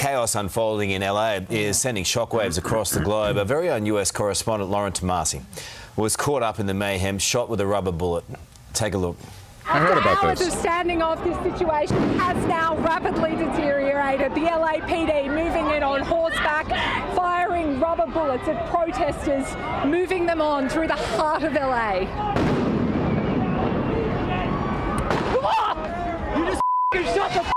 chaos unfolding in LA is sending shockwaves across the globe. Our very own US correspondent Lauren Tomasi was caught up in the mayhem, shot with a rubber bullet. Take a look. I heard about this. Hours of standing off, this situation has now rapidly deteriorated. The LAPD moving in on horseback, firing rubber bullets at protesters, moving them on through the heart of LA. You just shut the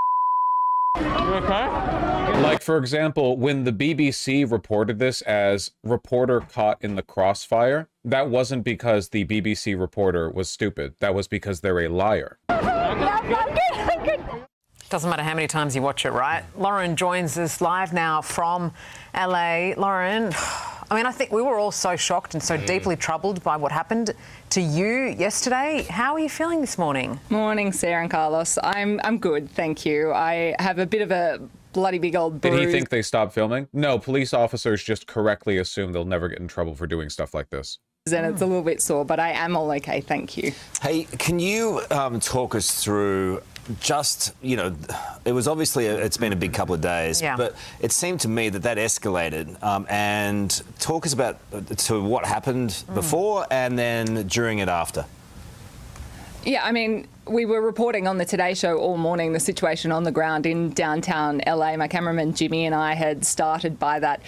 You okay? Like, for example, when the BBC reported this as reporter caught in the crossfire, that wasn't because the BBC reporter was stupid. That was because they're a liar. I'm good. Doesn't matter how many times you watch it, right? Lauren joins us live now from LA. Lauren, I mean, I think we were all so shocked and so deeply troubled by what happened to you yesterday. How are you feeling this morning? Morning, Sarah and Carlos. I'm good, thank you. I have a bit of a bloody big old bruise. Did he think they stopped filming? No, police officers just correctly assume they'll never get in trouble for doing stuff like this. And it's a little bit sore, but I am all okay, thank you. Hey, can you talk us through just, you know, it was obviously, it's been a big couple of days, but it seemed to me that escalated. And talk us about to what happened before and then during it after. Yeah, I mean, we were reporting on the Today Show all morning the situation on the ground in downtown LA. My cameraman Jimmy and I had started by that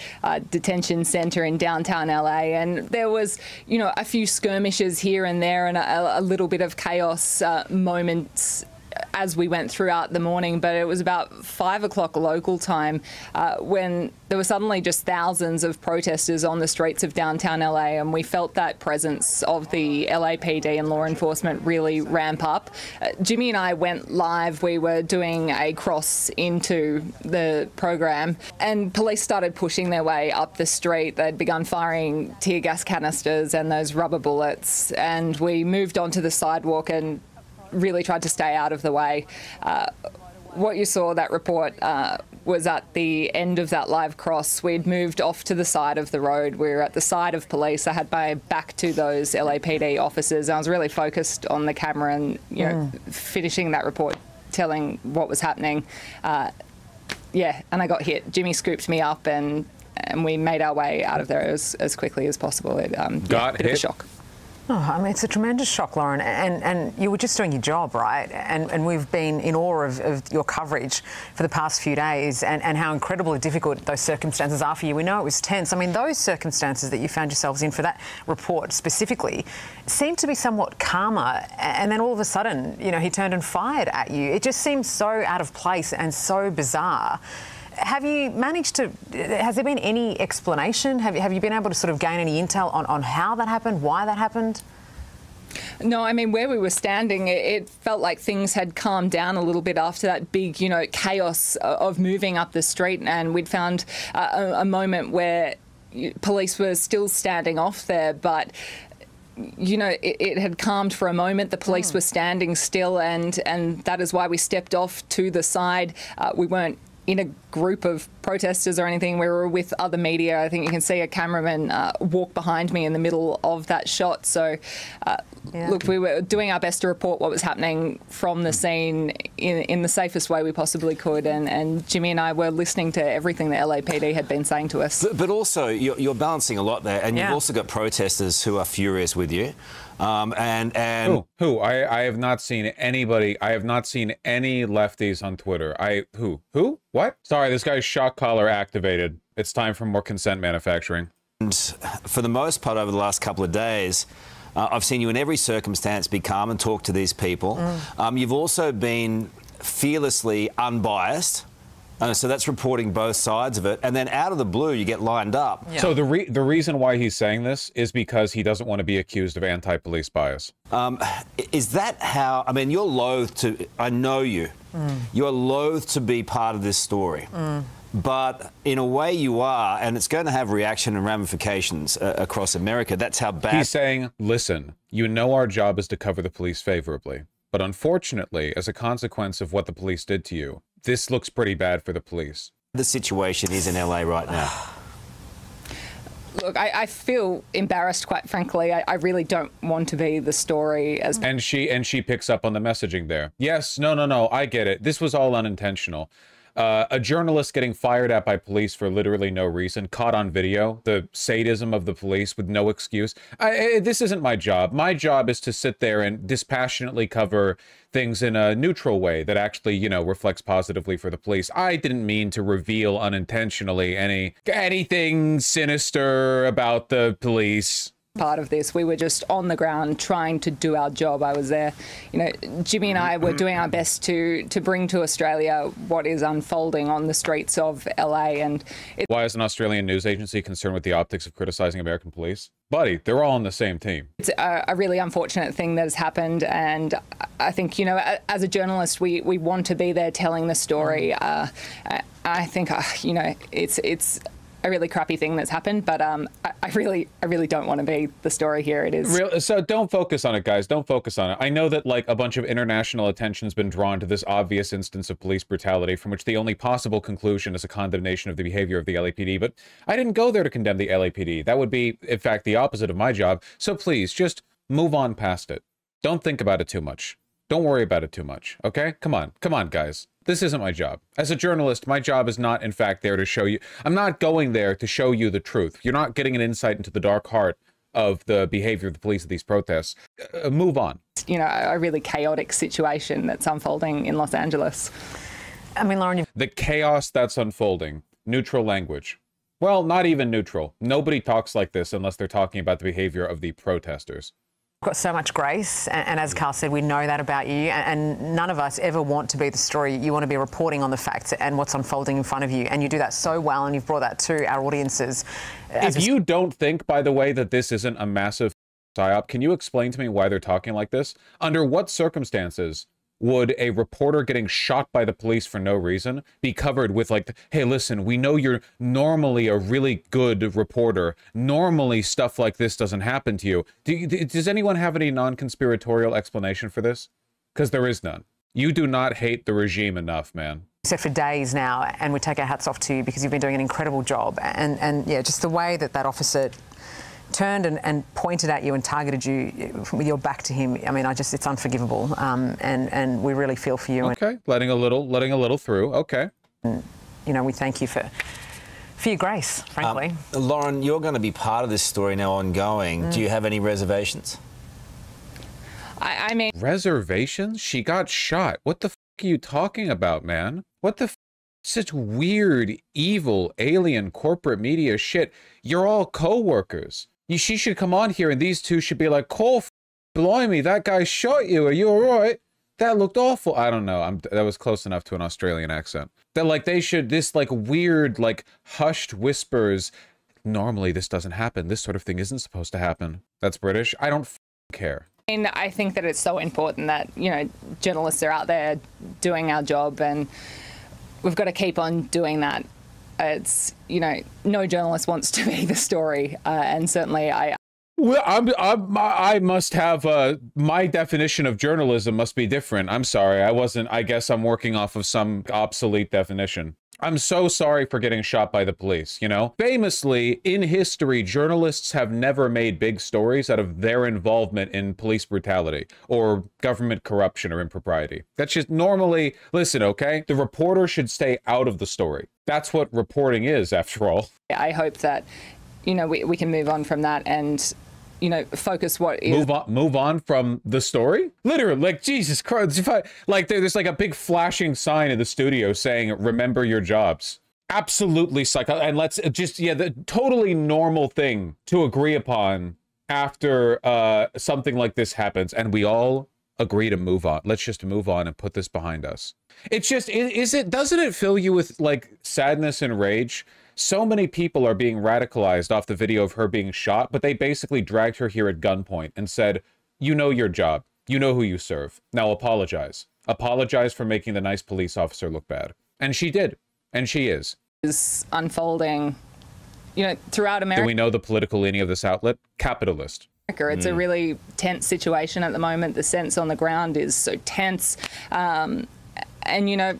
detention centre in downtown LA, and there was, you know, a few skirmishes here and there and a little bit of chaos moments as we went throughout the morning, but it was about 5 o'clock local time when there were suddenly just thousands of protesters on the streets of downtown LA, and we felt that presence of the LAPD and law enforcement really ramp up. Jimmy and I went live. We were doing a cross into the program, and police started pushing their way up the street. They'd begun firing tear gas canisters and those rubber bullets, and we moved onto the sidewalk and really tried to stay out of the way. What you saw, that report, was at the end of that live cross. We'd moved off to the side of the road. We were at the side of police. I had my back to those LAPD officers. I was really focused on the camera and, you know, finishing that report, telling what was happening. Yeah, and I got hit. Jimmy scooped me up and we made our way out of there as quickly as possible. It got hit. Of a shock. Oh, I mean, it's a tremendous shock, Lauren, and you were just doing your job, right? And we've been in awe of your coverage for the past few days and how incredibly difficult those circumstances are for you. We know it was tense. I mean, those circumstances that you found yourselves in for that report specifically seemed to be somewhat calmer, and then all of a sudden, you know, he turned and fired at you. It just seems so out of place and so bizarre. Have you managed to, has there been any explanation? Have you been able to sort of gain any intel on how that happened, why that happened? No, I mean, where we were standing, it felt like things had calmed down a little bit after that big, you know, chaos of moving up the street, and we'd found a moment where police were still standing off there, but you know, it had calmed for a moment. The police were standing still, and that is why we stepped off to the side. We weren't in a group of protesters or anything. We were with other media. I think you can see a cameraman walk behind me in the middle of that shot. So, look, we were doing our best to report what was happening from the scene in the safest way we possibly could. And Jimmy and I were listening to everything the LAPD had been saying to us. But also, you're balancing a lot there, and you've also got protesters who are furious with you. Who? I have not seen anybody. I have not seen any lefties on Twitter. Who? What? Sorry, this guy's shock collar activated. It's time for more consent manufacturing. And for the most part, over the last couple of days, I've seen you in every circumstance be calm and talk to these people. You've also been fearlessly unbiased. So that's reporting both sides of it. And then out of the blue, you get lined up. Yeah. So the reason why he's saying this is because he doesn't want to be accused of anti-police bias. Is that how, I mean, you're loath to, I know you, you're loath to be part of this story. But in a way you are, and it's going to have reaction and ramifications across America. That's how bad. He's saying, listen, you know our job is to cover the police favorably. But unfortunately, as a consequence of what the police did to you, this looks pretty bad for the police. The situation is in LA right now. Look, I feel embarrassed, quite frankly. I really don't want to be the story as... And she picks up on the messaging there. Yes, no, I get it. This was all unintentional. A journalist getting fired at by police for literally no reason, caught on video, the sadism of the police with no excuse. This isn't my job. My job is to sit there and dispassionately cover things in a neutral way that actually, you know, reflects positively for the police. I didn't mean to reveal unintentionally anything sinister about the police. Part of this, we were just on the ground trying to do our job. I was there, you know, Jimmy and I were doing our best to bring to Australia what is unfolding on the streets of LA. And why is an Australian news agency concerned with the optics of criticizing American police? Buddy, they're all on the same team. It's a really unfortunate thing that has happened, and I think, you know, as a journalist, we want to be there telling the story. I think, you know, it's a really crappy thing that's happened, but I really don't want to be the story here. It is. So don't focus on it, guys. Don't focus on it. I know that like a bunch of international attention's been drawn to this obvious instance of police brutality, from which the only possible conclusion is a condemnation of the behavior of the LAPD, but I didn't go there to condemn the LAPD. That would be, in fact, the opposite of my job. So please, just move on past it. Don't think about it too much. Don't worry about it too much, okay? Come on, guys. This isn't my job. As a journalist, my job is not, in fact, there to show you. I'm not going there to show you the truth. You're not getting an insight into the dark heart of the behavior of the police at these protests. Move on. You know, a really chaotic situation that's unfolding in Los Angeles. I mean, Lauren, the chaos that's unfolding. Neutral language. Well, not even neutral. Nobody talks like this unless they're talking about the behavior of the protesters. got so much grace, and as Carl said, we know that about you, and none of us ever want to be the story. You want to be reporting on the facts and what's unfolding in front of you, and you do that so well, and you've brought that to our audiences. If you don't think, by the way, that this isn't a massive psyop, can you explain to me why they're talking like this? Under what circumstances would a reporter getting shot by the police for no reason be covered with like, hey, listen, we know you're normally a really good reporter. Normally stuff like this doesn't happen to you. Does anyone have any non-conspiratorial explanation for this? Because there is none. You do not hate the regime enough, man. Said for days now, and we take our hats off to you because you've been doing an incredible job. And yeah, just the way that officer turned and pointed at you and targeted you with your back to him. I mean, it's unforgivable. And we really feel for you. Okay, letting a little through. Okay. And, you know, we thank you for your grace, frankly. Lauren, you're going to be part of this story now ongoing. Do you have any reservations? I mean... Reservations? She got shot. What the f*** are you talking about, man? What the f***? Such weird, evil, alien corporate media shit. You're all co-workers. She should come on here and these two should be like, Cole, blimey, that guy shot you. Are you all right? That looked awful. I don't know. That was close enough to an Australian accent. That like they should, this like weird, like hushed whispers. Normally this doesn't happen. This sort of thing isn't supposed to happen. That's British. I don't care. And I think that it's so important that, you know, journalists are out there doing our job, and we've got to keep on doing that. It's, you know, no journalist wants to be the story, and certainly I... Well, I must have, my definition of journalism must be different. I'm sorry, I guess I'm working off of some obsolete definition. I'm so sorry for getting shot by the police, you know? Famously, in history, journalists have never made big stories out of their involvement in police brutality or government corruption or impropriety. That's just normally, listen, okay? The reporter should stay out of the story. That's what reporting is, after all. I hope that, you know, we can move on from that and, you know, focus what is... Move on from the story? Literally, like, Jesus Christ. Like, there's like a big flashing sign in the studio saying, remember your jobs. Absolutely psycho. And let's just, yeah, the totally normal thing to agree upon after something like this happens. And we all agree to move on. Let's just move on and put this behind us. It's just, doesn't it fill you with like sadness and rage? So many people are being radicalized off the video of her being shot, but they basically dragged her here at gunpoint and said, you know your job. You know who you serve. Now apologize. Apologize for making the nice police officer look bad. And she did. And she is. Is unfolding, you know, throughout America. Do we know the political leaning of this outlet? Capitalist. It's a really tense situation at the moment. The sense on the ground is so tense. And, you know,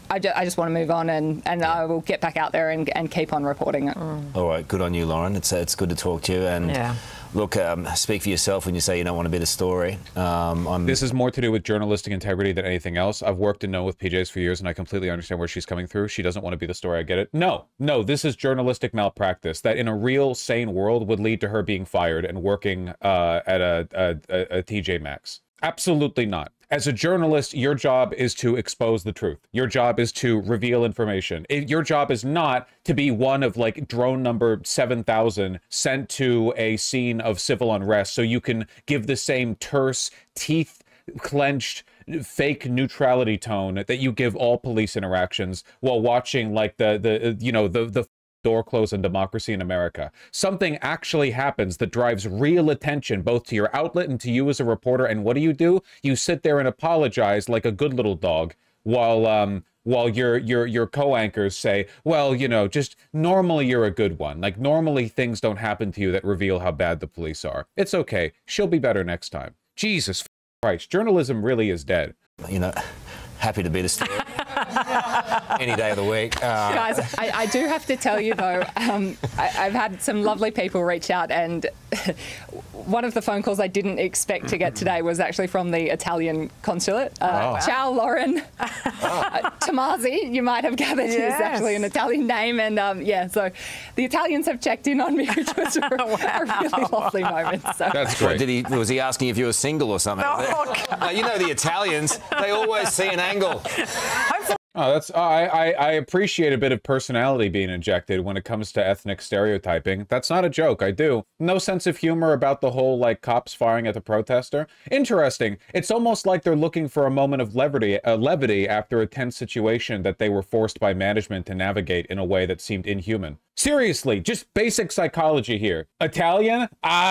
I just want to move on, and I will get back out there and keep on reporting it. All right, good on you, Lauren. It's good to talk to you. And yeah. Look, speak for yourself when you say you don't want a bit of story. This is more to do with journalistic integrity than anything else. I've worked in Know with PJs for years, and I completely understand where she's coming through. She doesn't want to be the story. I get it. No, this is journalistic malpractice that in a real sane world would lead to her being fired and working at a TJ Maxx. Absolutely not. As a journalist, your job is to expose the truth. Your job is to reveal information. Your job is not to be one of like drone number 7,000 sent to a scene of civil unrest so you can give the same terse, teeth clenched, fake neutrality tone that you give all police interactions while watching like the door close on democracy in America. Something actually happens that drives real attention both to your outlet and to you as a reporter. And what do? You sit there and apologize like a good little dog while your co-anchors say, well, you know, just normally you're a good one. Like normally things don't happen to you that reveal how bad the police are. It's okay. She'll be better next time. Jesus Christ. Journalism really is dead. You know, happy to be the story. Any day of the week. Guys, I do have to tell you, though, I've had some lovely people reach out, and one of the phone calls I didn't expect to get today was actually from the Italian consulate. Ciao, Lauren. Tomasi, you might have gathered, is actually an Italian name. And yeah, so the Italians have checked in on me, which was a really lovely moment. So. That's great. Was he asking if you were single or something? No, you know the Italians, they always see an angle. Oh, that's I appreciate a bit of personality being injected when it comes to ethnic stereotyping. That's not a joke, I do. No sense of humor about the whole, like, cops firing at the protester. Interesting. It's almost like they're looking for a moment of levity after a tense situation that they were forced by management to navigate in a way that seemed inhuman. Seriously, just basic psychology here. Italian?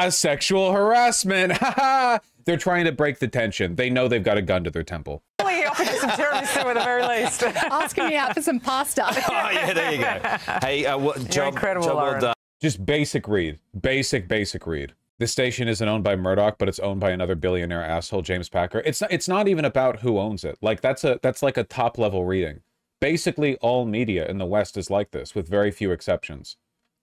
Sexual harassment. Haha. They're trying to break the tension. They know they've got a gun to their temple. He offered you some tiramisu at the very least. Asking me out for some pasta. Oh, yeah, there you go. Hey, job well done. Just basic read. Basic read. This station isn't owned by Murdoch, but it's owned by another billionaire asshole, James Packer. It's not even about who owns it. Like, that's like a top-level reading. Basically, all media in the West is like this, with very few exceptions.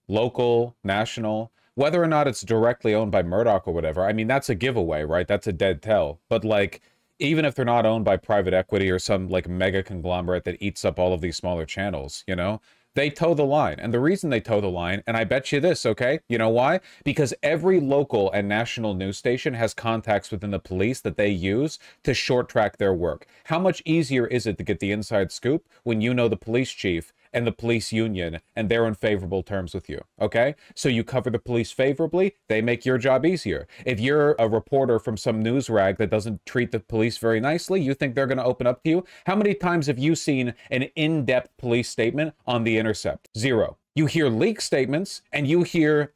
Local, national, whether or not it's directly owned by Murdoch or whatever, I mean, that's a giveaway, right? That's a dead tell. But, like, even if they're not owned by private equity or some, like, mega conglomerate that eats up all of these smaller channels, you know? They toe the line. And the reason they toe the line, and I bet you this, okay? You know why? Because every local and national news station has contacts within the police that they use to short track their work. How much easier is it to get the inside scoop when you know the police chief and the police union and they're on favorable terms with you, okay? So you cover the police favorably, they make your job easier. If you're a reporter from some news rag that doesn't treat the police very nicely, you think they're gonna open up to you? How many times have you seen an in-depth police statement on The Intercept? Zero. You hear leaked statements and you hear,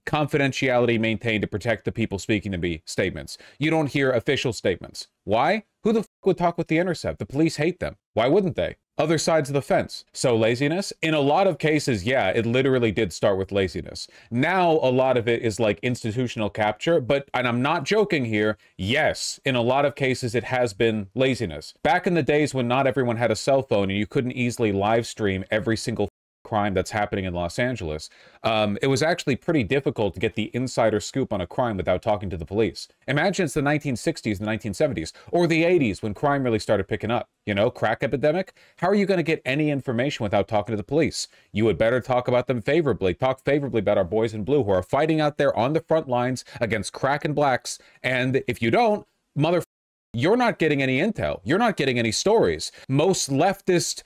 confidentiality maintained to protect the people speaking to me statements. You don't hear official statements. Why? Who the f would talk with The Intercept? The police hate them. Why wouldn't they? Other sides of the fence. So laziness? In a lot of cases, yeah, it literally did start with laziness. Now, a lot of it is like institutional capture, and I'm not joking here, yes, in a lot of cases, it has been laziness. Back in the days when not everyone had a cell phone and you couldn't easily live stream every single crime that's happening in Los Angeles, it was actually pretty difficult to get the insider scoop on a crime without talking to the police. Imagine it's the 1960s, the 1970s, or the 80s when crime really started picking up. You know, crack epidemic? How are you going to get any information without talking to the police? You would better talk about them favorably. Talk favorably about our boys in blue who are fighting out there on the front lines against crack and blacks. And if you don't, you're not getting any intel. You're not getting any stories. Most leftist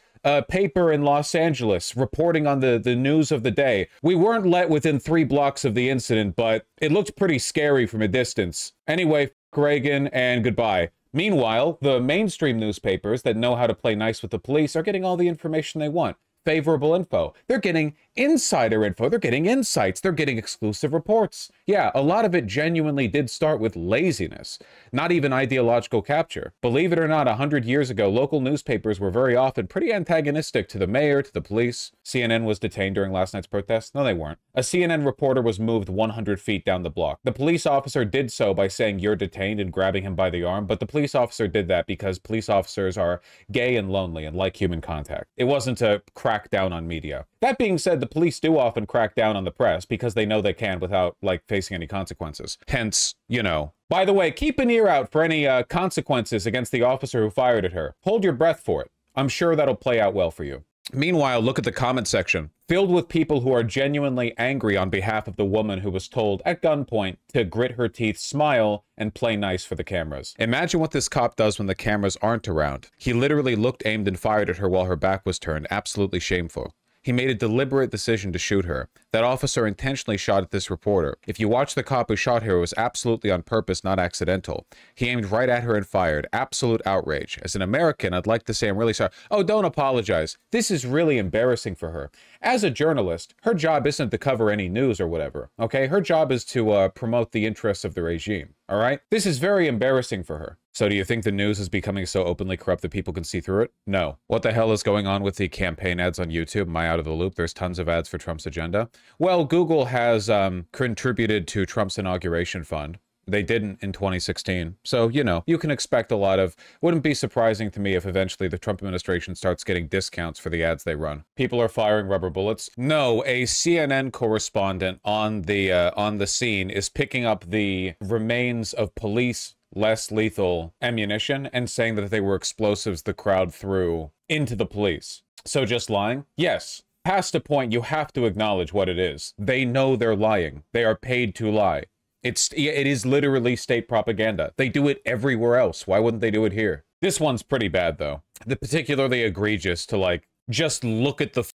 paper in Los Angeles reporting on the news of the day. We weren't let within 3 blocks of the incident, but it looked pretty scary from a distance. Anyway, Reagan and goodbye. Meanwhile, the mainstream newspapers that know how to play nice with the police are getting all the information they want. Favorable info. They're getting insider info. They're getting insights. They're getting exclusive reports. Yeah, a lot of it genuinely did start with laziness, not even ideological capture. Believe it or not, 100 years ago, local newspapers were very often pretty antagonistic to the mayor, to the police. CNN was detained during last night's protest. No, they weren't. A CNN reporter was moved 100 feet down the block. The police officer did so by saying you're detained and grabbing him by the arm, but the police officer did that because police officers are gay and lonely and like human contact. It wasn't to crack crack down on media. That being said, the police do often crack down on the press because they know they can without, like, facing any consequences. Hence, you know. By the way, keep an ear out for any consequences against the officer who fired at her. Hold your breath for it. I'm sure that'll play out well for you. Meanwhile, look at the comment section, filled with people who are genuinely angry on behalf of the woman who was told at gunpoint to grit her teeth, smile, and play nice for the cameras. Imagine what this cop does when the cameras aren't around. He literally looked, aimed, and fired at her while her back was turned. Absolutely shameful. He made a deliberate decision to shoot her. That officer intentionally shot at this reporter. If you watch the cop who shot her, it was absolutely on purpose, not accidental. He aimed right at her and fired. Absolute outrage. As an American, I'd like to say I'm really sorry. Oh, don't apologize. This is really embarrassing for her. As a journalist, her job isn't to cover any news or whatever, okay? Her job is to promote the interests of the regime, all right? This is very embarrassing for her. So do you think the news is becoming so openly corrupt that people can see through it? No. What the hell is going on with the campaign ads on YouTube? Am I out of the loop? There's tons of ads for Trump's agenda. Well, Google has contributed to Trump's inauguration fund. They didn't in 2016. So, you know, you can expect a lot of... Wouldn't be surprising to me if eventually the Trump administration starts getting discounts for the ads they run. People are firing rubber bullets. No, a CNN correspondent on the scene is picking up the remains of police less lethal ammunition and saying that they were explosives the crowd threw into the police. So just lying? Yes. Past a point, you have to acknowledge what it is. They know they're lying. They are paid to lie. It is literally state propaganda. They do it everywhere else. Why wouldn't they do it here? This one's pretty bad, though. The particularly egregious to, like, just look at the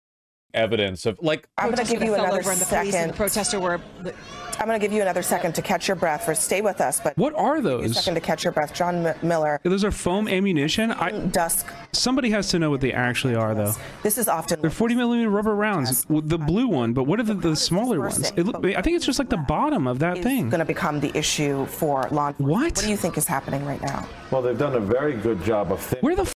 evidence of, like... I'm going to give you another second. I'm going to give you another second to catch your breath, or stay with us. But what are those? A second to catch your breath. John Miller. Those are foam ammunition. Dusk. Somebody has to know what they actually are, though. This is often. They're 40mm rubber rounds. The blue one, but what are the smaller ones? I think it's just like the bottom of that thing. It's going to become the issue for law enforcement. What? What do you think is happening right now? Well, they've done a very good job of. Where the?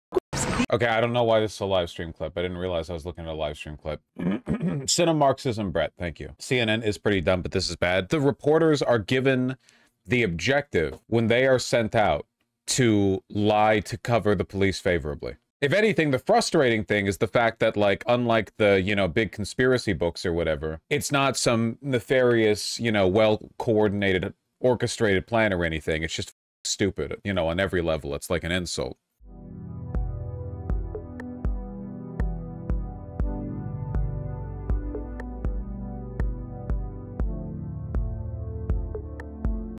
Okay, I don't know why this is a live stream clip. I didn't realize I was looking at a live stream clip. Cinemarxism, Brett, thank you. CNN is pretty dumb, but this is bad. The reporters are given the objective when they are sent out to lie to cover the police favorably. If anything, the frustrating thing is the fact that, like, unlike the, you know, big conspiracy books or whatever, it's not some nefarious, you know, well-coordinated, orchestrated plan or anything. It's just stupid, you know, on every level. It's like an insult.